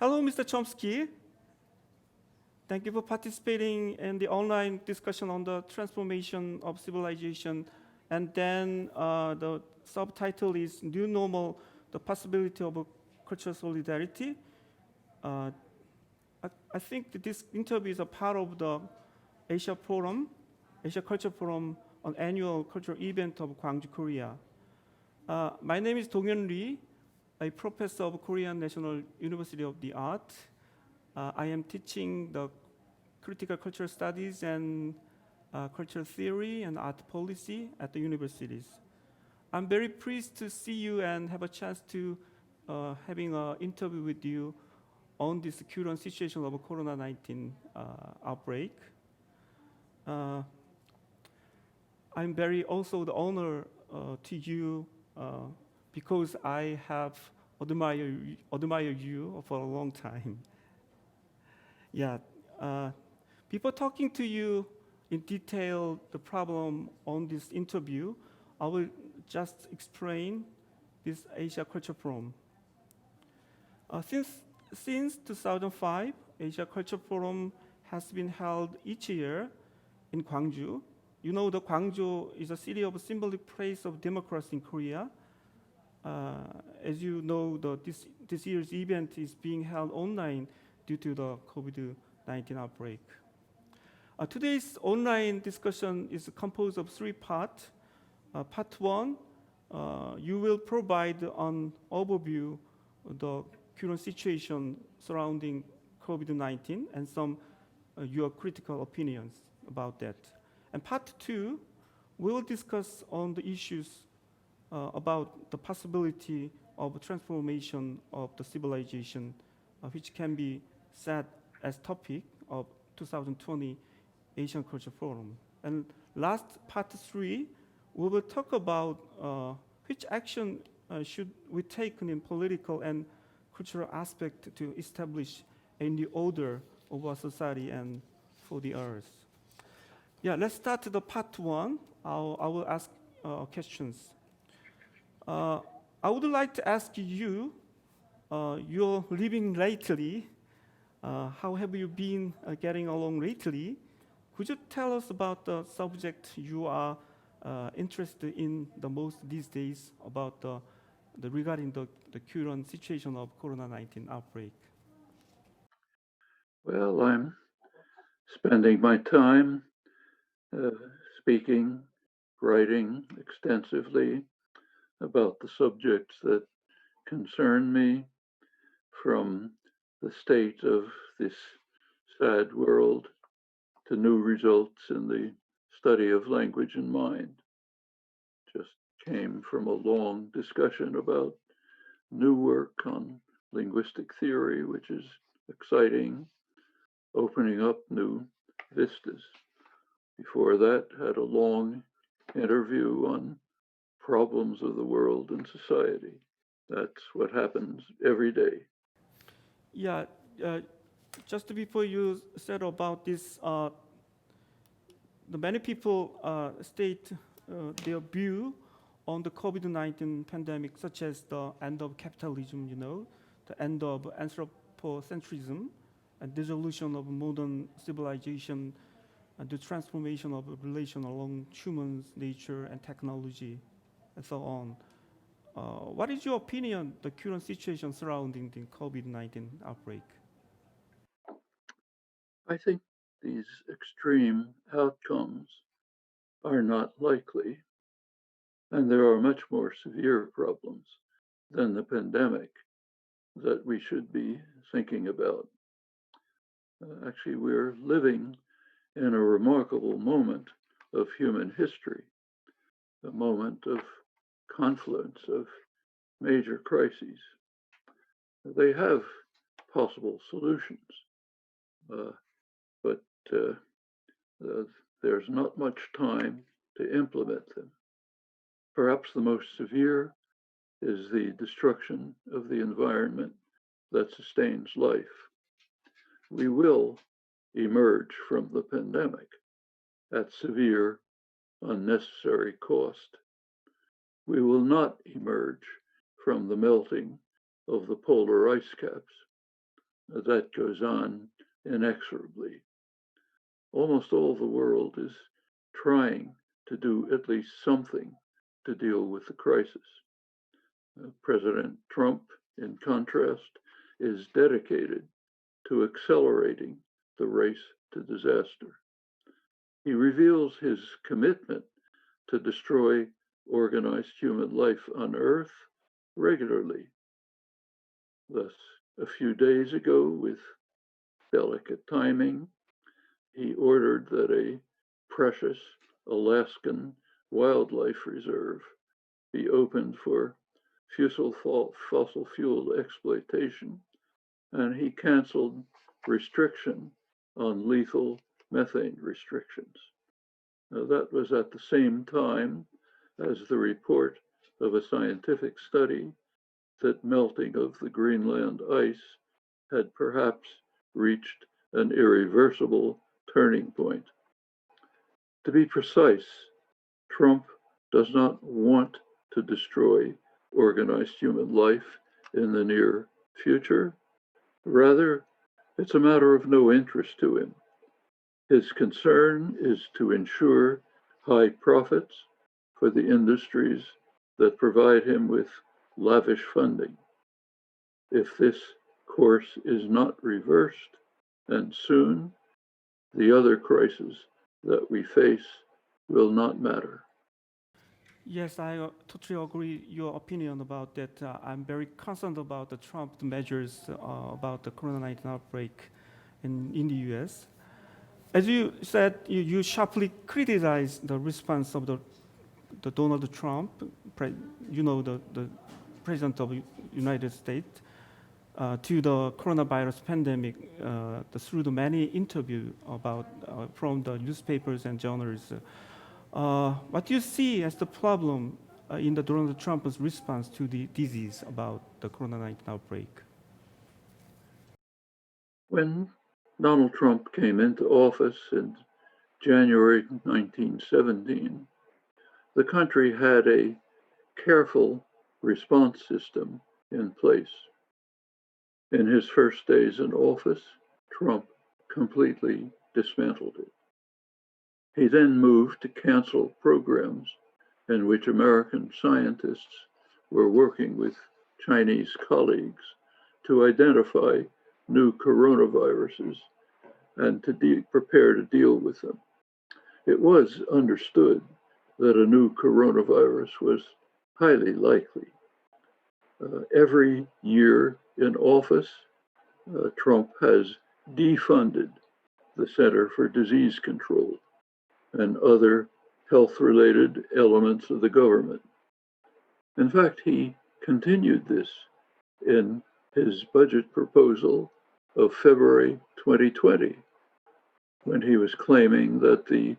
Hello, Mr. Chomsky. Thank you for participating in the online discussion on the transformation of civilization. And then the subtitle is New Normal, the Possibility of Cultural Solidarity. I think that this interview is a part of the Asia Culture Forum, an annual cultural event of Gwangju, Korea. My name is Dong-yeon Lee, a professor of Korean National University of the Art. I am teaching the critical cultural studies and cultural theory and art policy at the universities. I'm very pleased to see you and have a chance to having an interview with you on this current situation of COVID-19 outbreak. I'm very also the honor to you because I have admired you for a long time. Yeah, before talking to you in detail the problem on this interview, I will just explain this Asia Culture Forum. Since 2005, Asia Culture Forum has been held each year in Gwangju. You know, the Gwangju is a city of a symbolic place of democracy in Korea. As you know, this year's event is being held online due to the COVID-19 outbreak. Today's online discussion is composed of 3 parts. Part 1, you will provide an overview of the current situation surrounding COVID-19 and some your critical opinions about that. And part 2, we will discuss on the issues about the possibility of transformation of the civilization, which can be set as topic of 2020 Asian Culture Forum. And last, part 3, we will talk about which action should we take in political and cultural aspect to establish a new order of our society and for the earth. Yeah, let's start the part 1. I will ask questions. I would like to ask you, you're living lately. How have you been getting along lately? Could you tell us about the subject you are interested in the most these days about regarding the current situation of COVID-19 outbreak? Well, I'm spending my time speaking, writing extensively about the subjects that concern me, from the state of this sad world to new results in the study of language and mind. Just came from a long discussion about new work on linguistic theory, which is exciting, opening up new vistas. Before that, had a long interview on problems of the world and society. That's what happens every day. Yeah, just before you said about this, the many people state their view on the COVID-19 pandemic, such as the end of capitalism, the end of anthropocentrism, and dissolution of modern civilization, and the transformation of relation along human nature and technology, and so on. What is your opinion on the current situation surrounding the COVID-19 outbreak? I think these extreme outcomes are not likely, and there are much more severe problems than the pandemic that we should be thinking about. Actually, we're living in a remarkable moment of human history, a moment of confluence of major crises. They have possible solutions, but there's not much time to implement them. Perhaps the most severe is the destruction of the environment that sustains life. We will emerge from the pandemic at severe, unnecessary cost. We will not emerge from the melting of the polar ice caps that goes on inexorably. Almost all the world is trying to do at least something to deal with the crisis. President Trump, in contrast, is dedicated to accelerating the race to disaster. He reveals his commitment to destroy organized human life on Earth regularly. Thus, a few days ago, with delicate timing, he ordered that a precious Alaskan wildlife reserve be opened for fossil fuel exploitation, and he canceled restriction on lethal methane restrictions. Now, that was at the same time as the report of a scientific study that melting of the Greenland ice had perhaps reached an irreversible turning point. To be precise, Trump does not want to destroy organized human life in the near future. Rather, it's a matter of no interest to him. His concern is to ensure high profits for the industries that provide him with lavish funding. If this course is not reversed, and soon, the other crises that we face will not matter. Yes, I totally agree your opinion about that. I'm very concerned about the Trump measures about the COVID-19 outbreak in the U.S. As you said, you sharply criticize the response of the Donald Trump, the president of the United States, to the coronavirus pandemic through the many interviews from the newspapers and journals. What do you see as the problem in the Donald Trump's response to the disease about the COVID-19 outbreak? When Donald Trump came into office in January 1917, the country had a careful response system in place. In his first days in office, Trump completely dismantled it. He then moved to cancel programs in which American scientists were working with Chinese colleagues to identify new coronaviruses and to prepare to deal with them. It was understood that a new coronavirus was highly likely. Every year in office, Trump has defunded the Center for Disease Control and other health-related elements of the government. In fact, he continued this in his budget proposal of February 2020, when he was claiming that the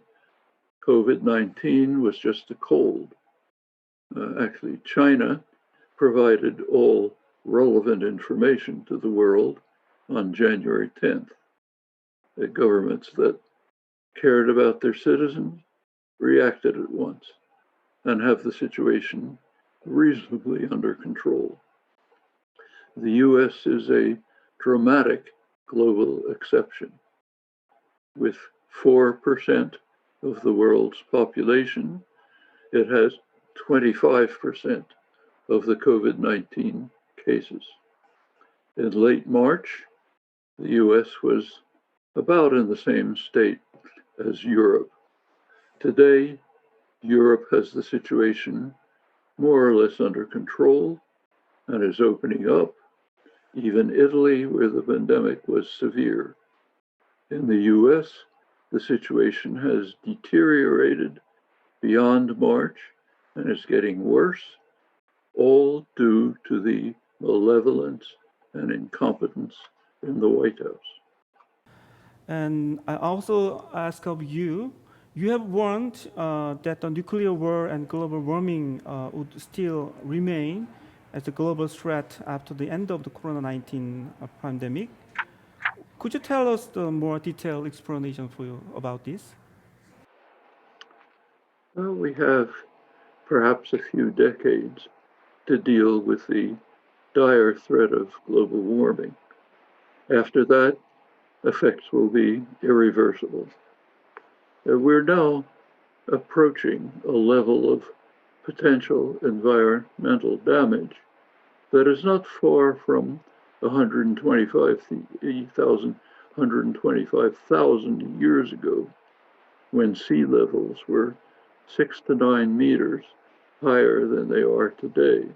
COVID-19 was just a cold. Actually, China provided all relevant information to the world on January 10th. The governments that cared about their citizens reacted at once and have the situation reasonably under control. The US is a dramatic global exception. With 4% of the world's population, it has 25% of the COVID-19 cases. In late March, the US was about in the same state as Europe. Today, Europe has the situation more or less under control and is opening up. Even Italy, where the pandemic was severe. In the US, the situation has deteriorated beyond March and is getting worse, all due to the malevolence and incompetence in the White House. And I also ask of you, you have warned that the nuclear war and global warming would still remain as a global threat after the end of the COVID-19 pandemic. Could you tell us the more detailed explanation about this? Well, we have perhaps a few decades to deal with the dire threat of global warming. After that, effects will be irreversible. We're now approaching a level of potential environmental damage that is not far from 125,000 years ago, when sea levels were 6 to 9 meters higher than they are today.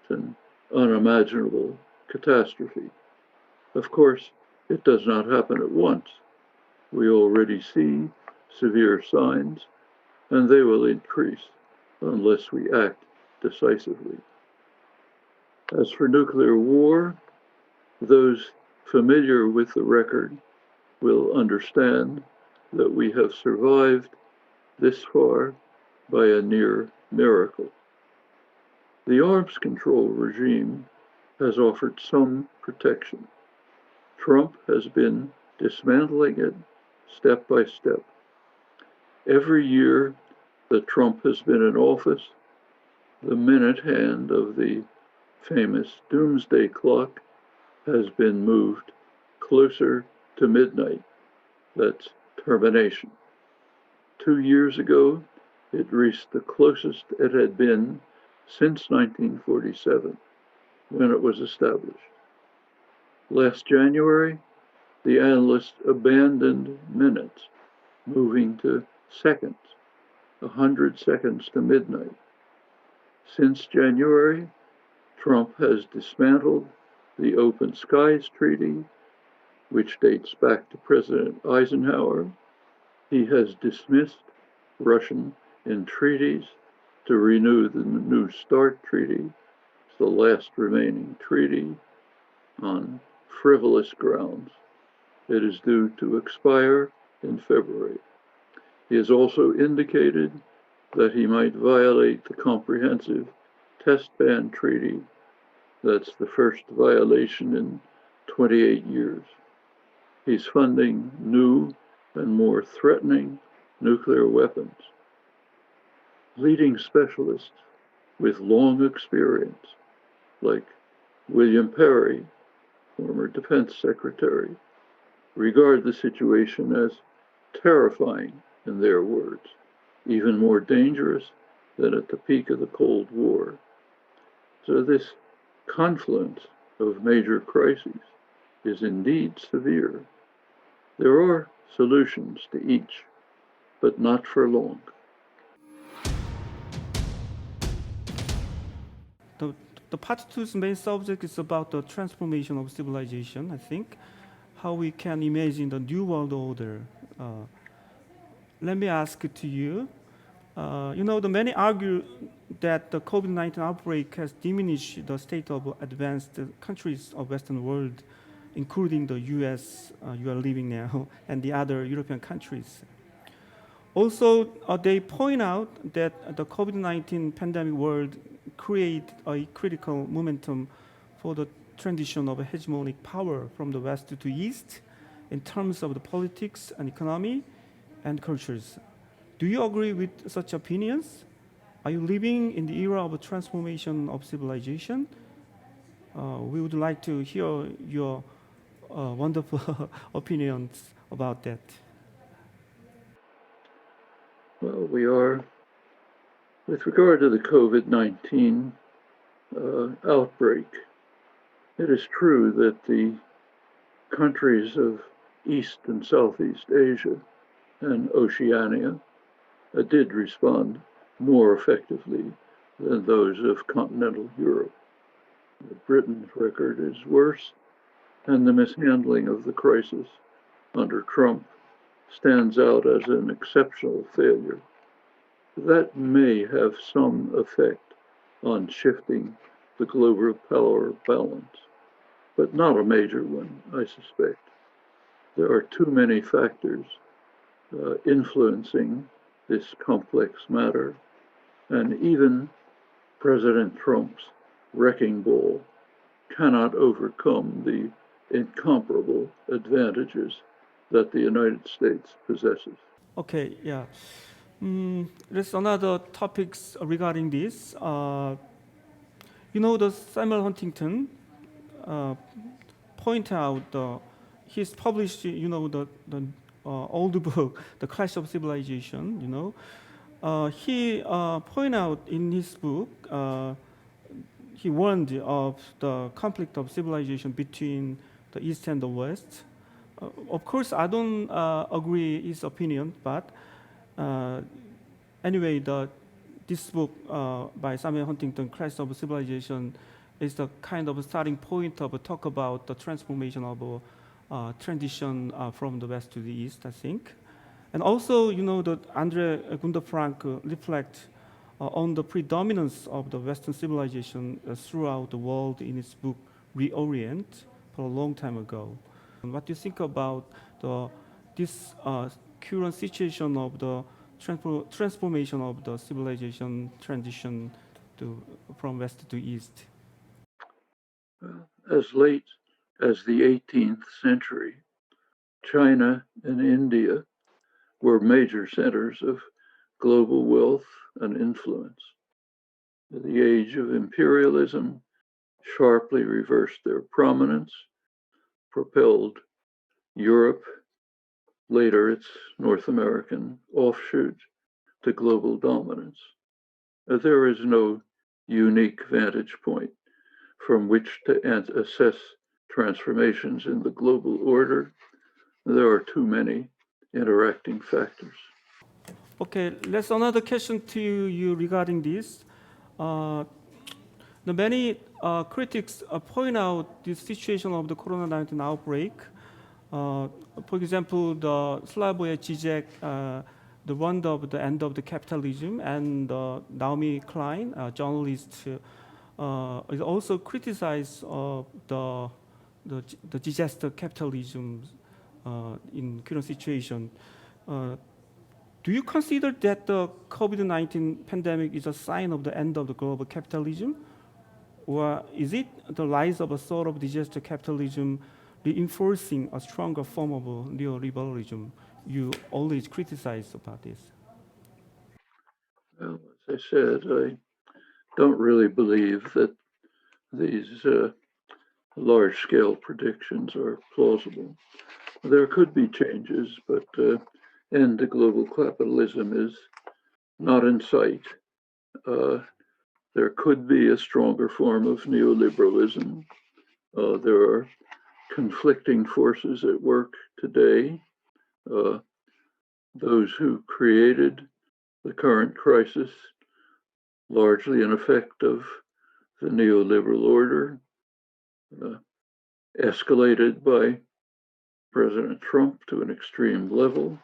It's an unimaginable catastrophe. Of course, it does not happen at once. We already see severe signs, and they will increase unless we act decisively. As for nuclear war, those familiar with the record will understand that we have survived this far by a near miracle. The arms control regime has offered some protection. Trump has been dismantling it step by step. Every year that Trump has been in office, the minute hand of the famous doomsday clock has been moved closer to midnight. That's termination. 2 years ago, it reached the closest it had been since 1947, when it was established. Last January, the analysts abandoned minutes, moving to seconds, 100 seconds to midnight. Since January, Trump has dismantled the Open Skies Treaty, which dates back to President Eisenhower. He has dismissed Russian entreaties to renew the New START Treaty, the last remaining treaty, on frivolous grounds. It is due to expire in February. He has also indicated that he might violate the Comprehensive Test Ban Treaty. That's the first violation in 28 years. He's funding new and more threatening nuclear weapons. Leading specialists with long experience, like William Perry, former Defense Secretary, regard the situation as terrifying, in their words, even more dangerous than at the peak of the Cold War. So this confluence of major crises is indeed severe. There are solutions to each, but not for long. The part two's main subject is about the transformation of civilization, I think, how we can imagine the new world order. Let me ask to you, the many argue that the COVID-19 outbreak has diminished the state of advanced countries of Western world, including the US you are living now, and the other European countries. Also, they point out that the COVID-19 pandemic world create a critical momentum for the transition of a hegemonic power from the West to East in terms of the politics and economy and cultures. Do you agree with such opinions? Are you living in the era of a transformation of civilization? We would like to hear your wonderful opinions about that. Well, we are, with regard to the COVID-19 outbreak, it is true that the countries of East and Southeast Asia and Oceania did respond more effectively than those of continental Europe. Britain's record is worse, and the mishandling of the crisis under Trump stands out as an exceptional failure. That may have some effect on shifting the global power balance, but not a major one, I suspect. There are too many factors influencing this complex matter, and even President Trump's wrecking ball cannot overcome the incomparable advantages that the United States possesses. Okay, yeah. There's another topics regarding this. The Samuel Huntington point out the he's published, the old book, The Clash of Civilization. He point out in his book, he warned of the conflict of civilization between the East and the West. Of course, I don't agree his opinion, but anyway, this book by Samuel Huntington, Clash of Civilization, is the kind of starting point of a talk about the transformation of transition from the West to the East, I think. And also, that Andre Gunder Frank reflects on the predominance of the Western civilization throughout the world in his book Reorient for a long time ago. And what do you think about this current situation of the transformation of the civilization transition from West to East? As late as the 18th century, China and India were major centers of global wealth and influence. The age of imperialism sharply reversed their prominence, propelled Europe, later its North American offshoot, to global dominance. There is no unique vantage point from which to assess transformations in the global order. There are too many interacting factors. Okay, let's another question to you regarding this. Many critics point out the situation of the COVID-19 outbreak. For example, the Slavoj Žižek, the wonder of the end of the capitalism, and Naomi Klein, a journalist, is also criticized the disaster capitalism in current situation. Do you consider that the COVID-19 pandemic is a sign of the end of the global capitalism? Or is it the rise of a sort of disaster capitalism reinforcing a stronger form of neoliberalism? You always criticize about this. Well, as I said, I don't really believe that these large-scale predictions are plausible. There could be changes, but end to global capitalism is not in sight. There could be a stronger form of neoliberalism. There are conflicting forces at work today. Those who created the current crisis, largely an effect of the neoliberal order, escalated by President Trump to an extreme level.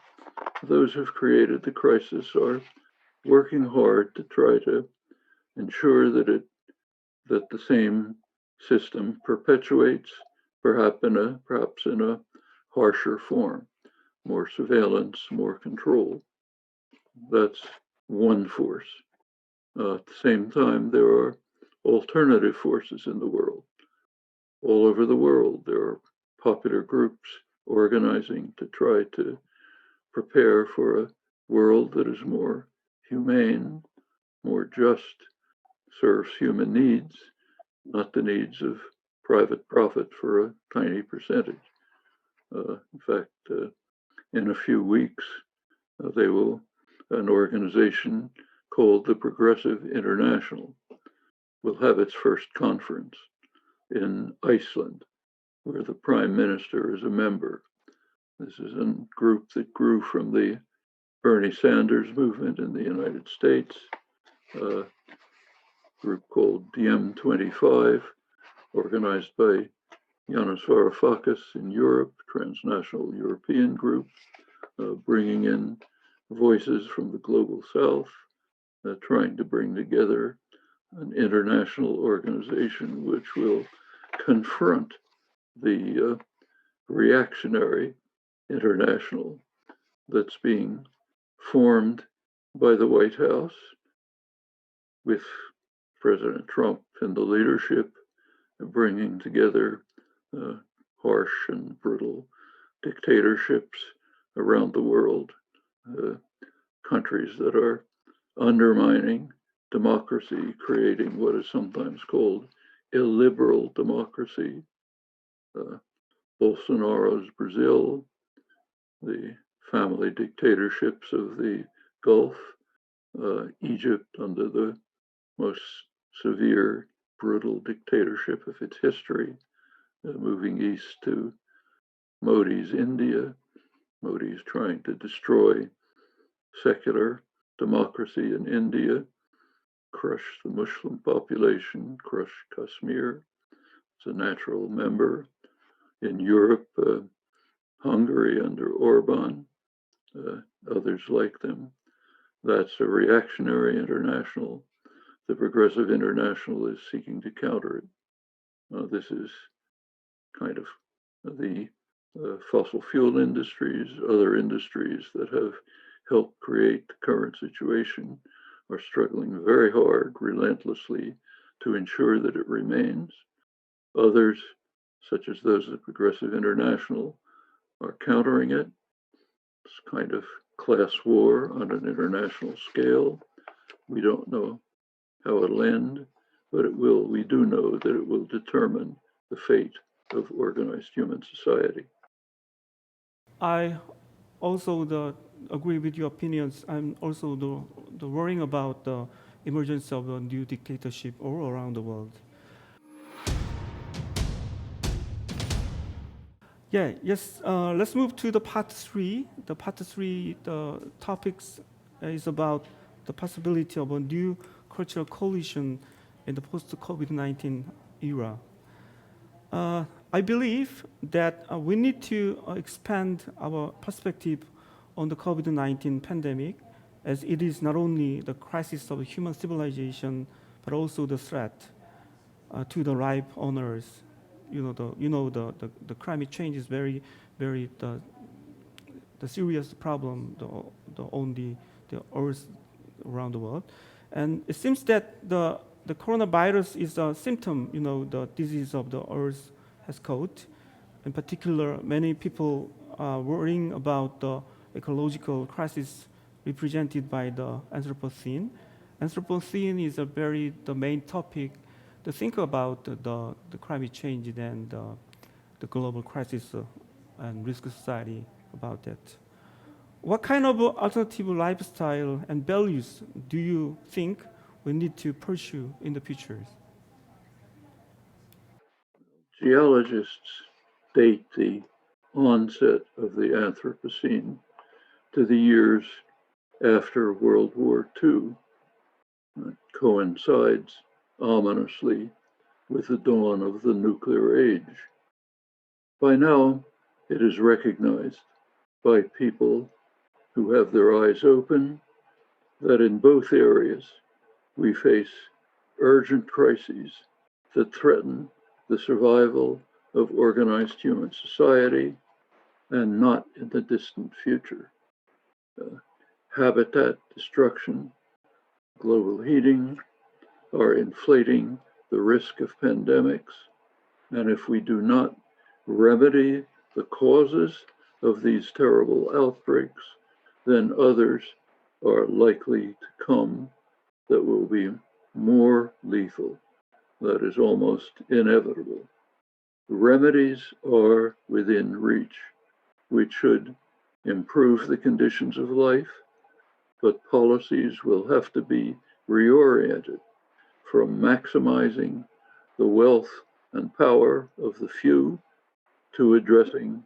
Those who've created the crisis are working hard to try to ensure that the same system perpetuates, perhaps in a harsher form, more surveillance, more control. That's one force. At the same time, there are alternative forces in the world. All over the world, there are popular groups organizing to try to prepare for a world that is more humane, more just, serves human needs, not the needs of private profit for a tiny percentage. In fact, in a few weeks, an organization called the Progressive International will have its first conference in Iceland, where the Prime Minister is a member. This is a group that grew from the Bernie Sanders movement in the United States, a group called DM25, organized by Yanis Varoufakis in Europe, transnational European group, bringing in voices from the global south, trying to bring together an international organization which will confront the reactionary international that's being formed by the White House with President Trump in the leadership, bringing together harsh and brutal dictatorships around the world, countries that are undermining democracy, creating what is sometimes called illiberal democracy, Bolsonaro's Brazil, the family dictatorships of the Gulf, Egypt under the most severe, brutal dictatorship of its history, moving east to Modi's India. Modi is trying to destroy secular democracy in India, crush the Muslim population, crush Kashmir. It's a natural member. In Europe, Hungary under Orban, others like them. That's a reactionary international. The Progressive International is seeking to counter it. This is kind of the fossil fuel industries, other industries that have helped create the current situation are struggling very hard, relentlessly, to ensure that it remains. Others, such as those at Progressive International, are countering it. It's kind of class war on an international scale. We don't know how it'll end, but it will. We do know that it will determine the fate of organized human society. I also agree with your opinions. I'm also the worrying about the emergence of a new dictatorship all around the world. Let's move to the part 3. The part 3, the topics is about the possibility of a new cultural coalition in the post-COVID-19 era. I believe that we need to expand our perspective on the COVID-19 pandemic, as it is not only the crisis of human civilization, but also the threat to the life on Earth. The climate change is very the serious problem on the Earth around the world, and it seems that the coronavirus is a symptom. The disease of the Earth has caught. In particular, many people are worrying about the ecological crisis represented by the Anthropocene. Anthropocene is the main topic to think about the climate change and the global crisis and risk society about that. What kind of alternative lifestyle and values do you think we need to pursue in the future? Geologists date the onset of the Anthropocene to the years after World War II. It coincides ominously with the dawn of the nuclear age. By now, it is recognized by people who have their eyes open that in both areas we face urgent crises that threaten the survival of organized human society and not in the distant future. Habitat destruction, global heating are inflating the risk of pandemics, and if we do not remedy the causes of these terrible outbreaks, then others are likely to come that will be more lethal. That is almost inevitable. Remedies are within reach, which should improve the conditions of life, but policies will have to be reoriented from maximizing the wealth and power of the few to addressing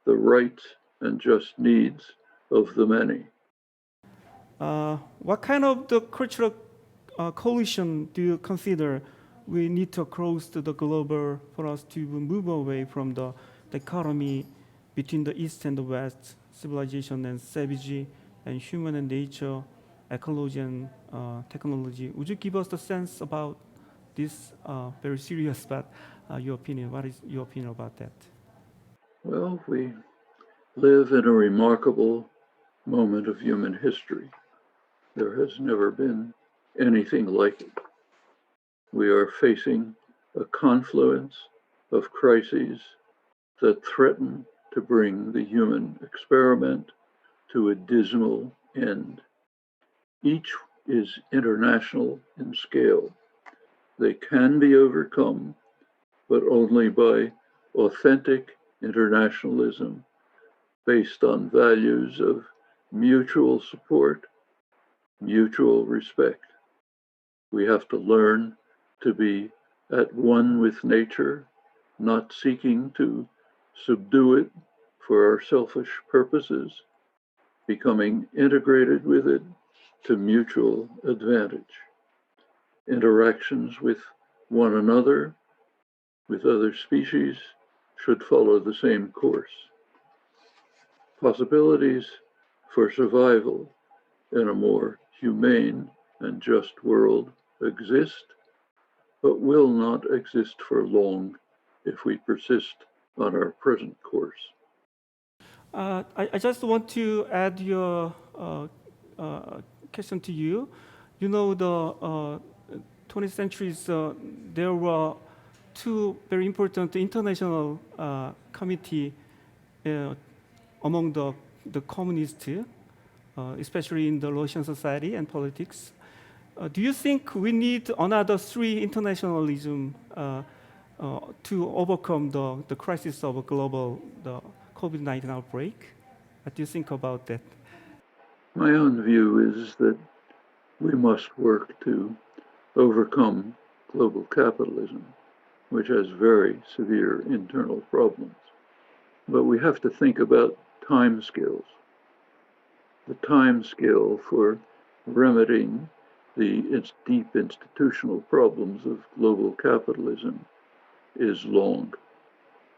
the rights and just needs of the many. What kind of the cultural coalition do you consider we need to cross to the global for us to move away from the dichotomy between the East and the West, civilization and savage, and human and nature, ecology and technology? Would you give us the sense about this very serious, but your opinion? What is your opinion about that? Well, we live in a remarkable moment of human history. There has never been anything like it. We are facing a confluence of crises that threaten to bring the human experiment to a dismal end. Each is international in scale. They can be overcome, but only by authentic internationalism based on values of mutual support, mutual respect. We have to learn to be at one with nature, not seeking to subdue it for our selfish purposes, becoming integrated with it to mutual advantage. Interactions with one another, with other species, should follow the same course. Possibilities for survival in a more humane and just world exist, but will not exist for long if we persist on our present course. I just want to add your question to you. You know, the 20th centuries, there were two very important international committee among the communists, especially in the Russian society and politics. Do you think we need another three internationalism to overcome the crisis of a global COVID-19 outbreak? What do you think about that? My own view is that we must work to overcome global capitalism, which has very severe internal problems. But we have to think about time scales. The time scale for remedying its deep institutional problems of global capitalism is long.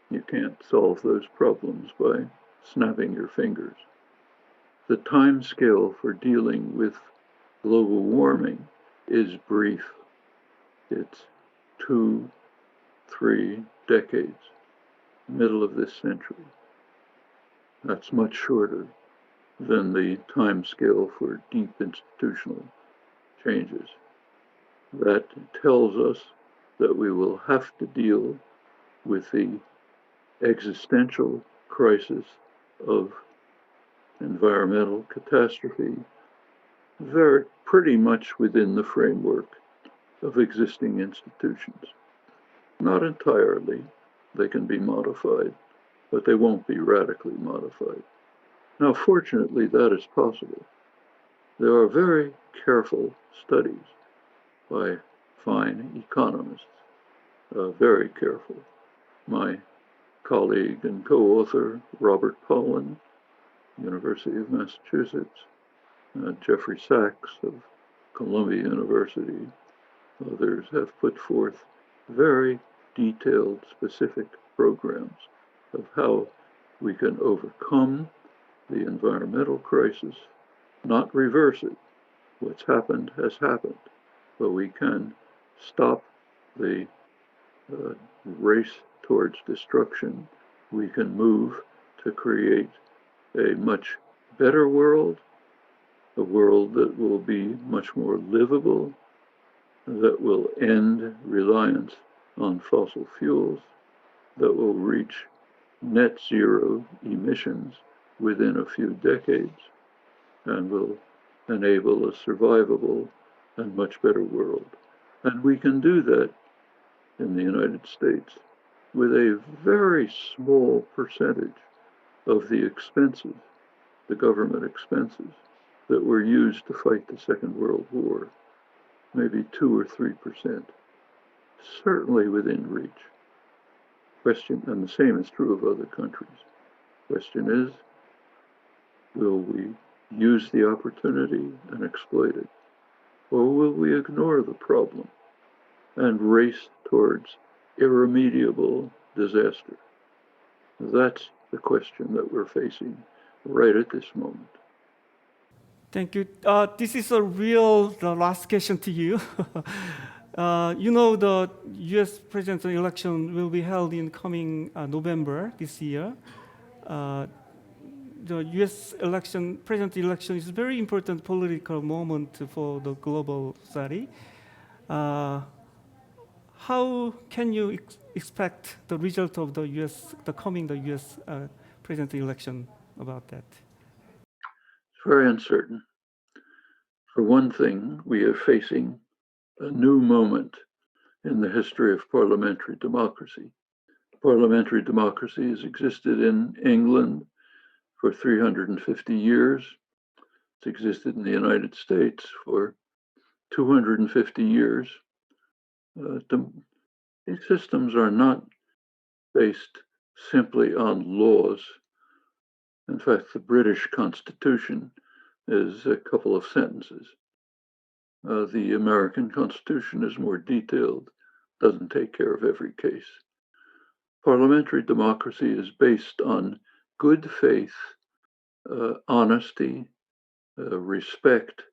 You can't solve those problems by snapping your fingers. The time scale for dealing with global warming is brief. It's 2-3 decades, middle of this century. That's much shorter than the time scale for deep institutional changes. That tells us that we will have to deal with the existential crisis of environmental catastrophe very pretty much within the framework of existing institutions. Not entirely, they can be modified, but they won't be radically modified. Now, fortunately, that is possible. There are very careful studies by fine economists, very careful. My colleague and co-author, Robert Pollin, University of Massachusetts, Jeffrey Sachs of Columbia University, others have put forth very detailed, specific programs of how we can overcome the environmental crisis, not reverse it. What's happened has happened, but we can stop the race towards destruction. We can move to create a much better world, a world that will be much more livable, that will end reliance on fossil fuels, that will reach net zero emissions within a few decades, and will enable a survivable and much better world. And we can do that in the United States with a very small percentage of the expenses, the government expenses, that were used to fight the Second World War, maybe 2 or 3%, certainly within reach. Question, and the same is true of other countries. Question is, will we use the opportunity and exploit it? Or will we ignore the problem and race towards irremediable disaster? That's the question that we're facing right at this moment. Thank you. This is the last question to you. You know, the U.S. presidential election will be held in coming November this year. The U.S. president election is a very important political moment for the global society. How can you expect the result of the U.S. presidential election about that? It's very uncertain. For one thing, we are facing a new moment in the history of parliamentary democracy. Parliamentary democracy has existed in England for 350 years. It's existed in the United States for 250 years. These systems are not based simply on laws. In fact, the British Constitution is a couple of sentences. The American Constitution is more detailed, doesn't take care of every case. Parliamentary democracy is based on good faith, honesty, respect,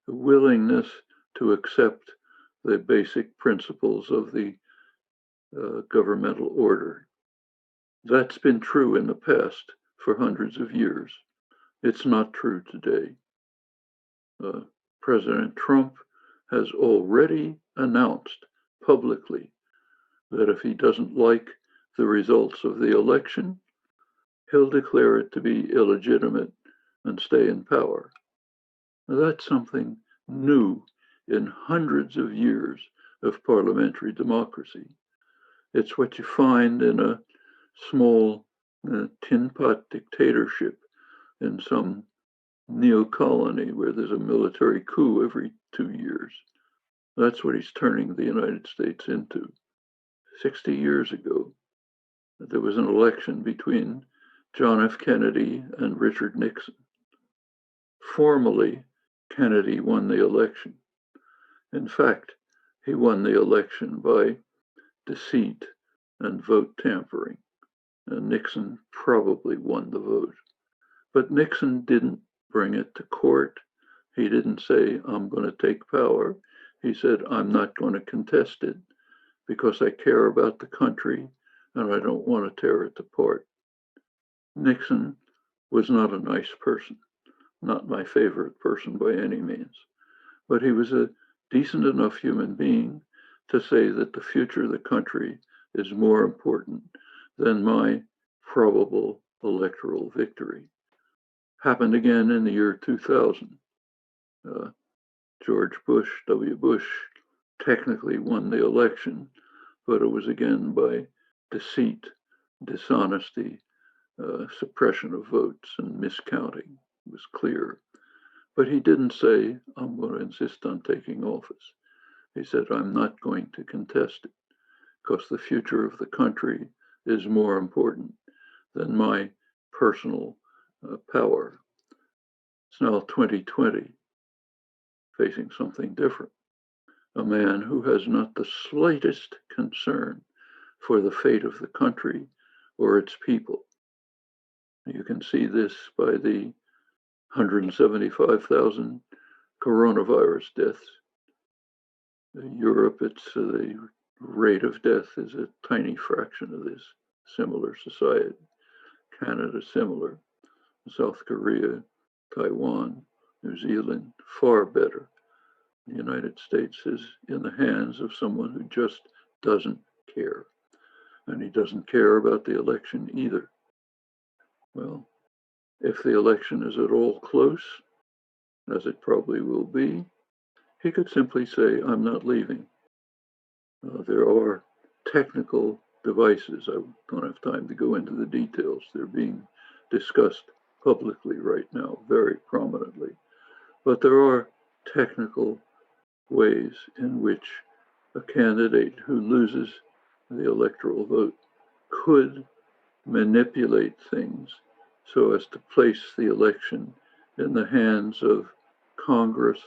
willingness to accept the basic principles of the governmental order. That's been true in the past for hundreds of years. It's not true today. President Trump has already announced publicly that if he doesn't like the results of the election, he'll declare it to be illegitimate and stay in power. Now, that's something new in hundreds of years of parliamentary democracy. It's what you find in a small tin pot dictatorship in some neo-colony where there's a military coup every 2 years. That's what he's turning the United States into. 60 years ago, there was an election between John F. Kennedy and Richard Nixon. Formally, Kennedy won the election. In fact, he won the election by deceit and vote tampering. And Nixon probably won the vote. But Nixon didn't bring it to court. He didn't say, I'm going to take power. He said, I'm not going to contest it because I care about the country and I don't want to tear it apart. Nixon was not a nice person, not my favorite person by any means, but he was a decent enough human being to say that the future of the country is more important than my probable electoral victory. Happened again in the year 2000. George Bush, W. Bush, technically won the election, but it was again by deceit, dishonesty, suppression of votes, and miscounting. It was clear. But he didn't say, I'm going to insist on taking office. He said, I'm not going to contest it because the future of the country is more important than my personal power. It's now 2020, facing something different. A man who has not the slightest concern for the fate of the country or its people. You can see this by the 175,000 coronavirus deaths. In Europe, the rate of death is a tiny fraction of this. Similar society. Canada, similar. South Korea, Taiwan, New Zealand, far better. The United States is in the hands of someone who just doesn't care. And he doesn't care about the election either. Well, if the election is at all close, as it probably will be, he could simply say, I'm not leaving. There are technical devices. I don't have time to go into the details. They're being discussed publicly right now, very prominently. But there are technical ways in which a candidate who loses the electoral vote could manipulate things so as to place the election in the hands of Congress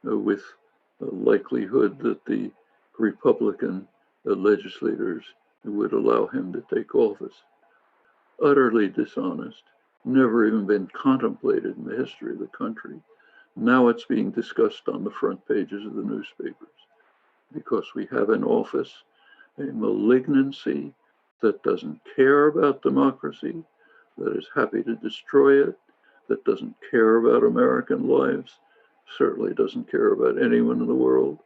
with a likelihood that the Republican legislators would allow him to take office. Utterly dishonest, never even been contemplated in the history of the country. Now it's being discussed on the front pages of the newspapers because we have in office a malignancy that doesn't care about democracy, that is happy to destroy it, that doesn't care about American lives, certainly doesn't care about anyone in the world,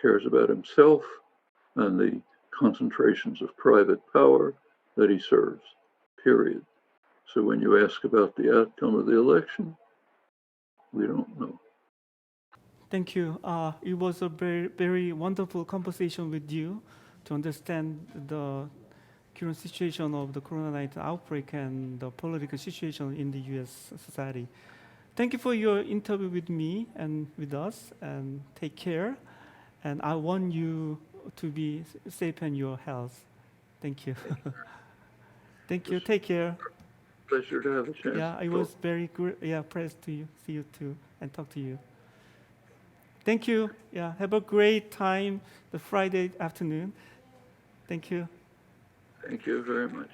cares about himself and the concentrations of private power that he serves, period. So when you ask about the outcome of the election, we don't know. Thank you. It was a very, very wonderful conversation with you to understand current situation of the Corona-19 outbreak and the political situation in the U.S. society. Thank you for your interview with me and with us, and take care. And I want you to be safe in your health. Thank you. Thank you. Take care. Pleasure to have a chance. Yeah, to it talk. was very good. Yeah, pleased to see you too and talk to you. Thank you. Yeah, have a great time the Friday afternoon. Thank you. Thank you very much.